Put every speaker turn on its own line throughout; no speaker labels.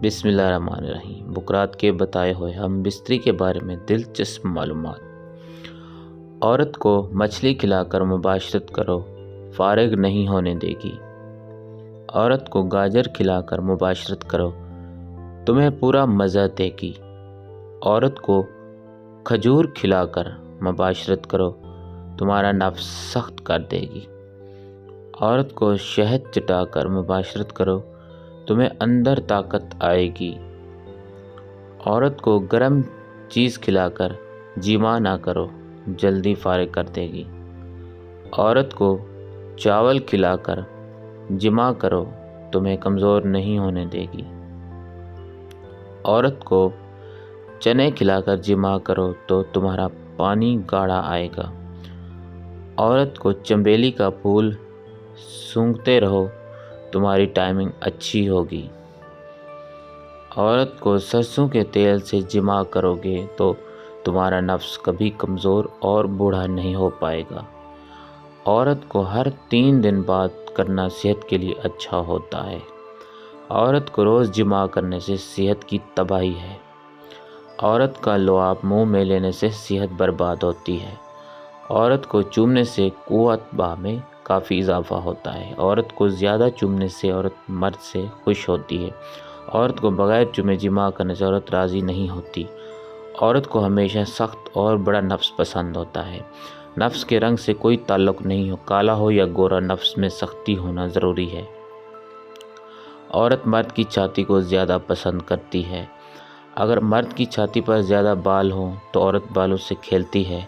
بسم اللہ الرحمن الرحیم۔ بقرات کے بتائے ہوئے ہم بستری کے بارے میں دلچسپ معلومات۔ عورت کو مچھلی کھلا کر مباشرت کرو، فارغ نہیں ہونے دے گی۔ عورت کو گاجر کھلا کر مباشرت کرو، تمہیں پورا مزہ دے گی۔ عورت کو کھجور کھلا کر مباشرت کرو، تمہارا نفس سخت کر دے گی۔ عورت کو شہد چٹا کر مباشرت کرو، تمہیں اندر طاقت آئے گی۔ عورت کو گرم چیز کھلا کر جمع نہ کرو، جلدی فارغ کر دے گی۔ عورت کو چاول کھلا کر جمع کرو، تمہیں کمزور نہیں ہونے دے گی۔ عورت کو چنے کھلا کر جمع کرو تو تمہارا پانی گاڑھا آئے گا۔ عورت کو چنبیلی کا پھول سونگھتے رہو، تمہاری ٹائمنگ اچھی ہوگی۔ عورت کو سرسوں کے تیل سے جمع کرو گے تو تمہارا نفس کبھی کمزور اور بوڑھا نہیں ہو پائے گا۔ عورت کو ہر 3 دن بعد کرنا صحت کے لیے اچھا ہوتا ہے۔ عورت کو روز جمع کرنے سے صحت کی تباہی ہے۔ عورت کا لعاب منہ میں لینے سے صحت برباد ہوتی ہے۔ عورت کو چومنے سے قوت باہ میں کافی اضافہ ہوتا ہے۔ عورت کو زیادہ چومنے سے عورت مرد سے خوش ہوتی ہے۔ عورت کو بغیر چومے جمع کرنے سے عورت راضی نہیں ہوتی۔ عورت کو ہمیشہ سخت اور بڑا نفس پسند ہوتا ہے۔ نفس کے رنگ سے کوئی تعلق نہیں ہو، کالا ہو یا گورا، نفس میں سختی ہونا ضروری ہے۔ عورت مرد کی چھاتی کو زیادہ پسند کرتی ہے۔ اگر مرد کی چھاتی پر زیادہ بال ہوں تو عورت بالوں سے کھیلتی ہے۔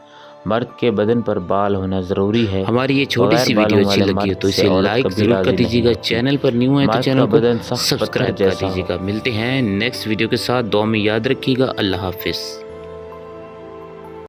مرد کے بدن پر بال ہونا ضروری ہے۔
ہماری یہ چھوٹی سی ویڈیو اچھی لگی ہے تو اسے لائک ضرور کر دیجیے گا۔ چینل پر نیو ہے تو چینل کو سبسکرائب کر دیجیے گا۔ ملتے ہیں نیکسٹ ویڈیو کے ساتھ، دعا میں یاد رکھیے گا۔ اللہ حافظ۔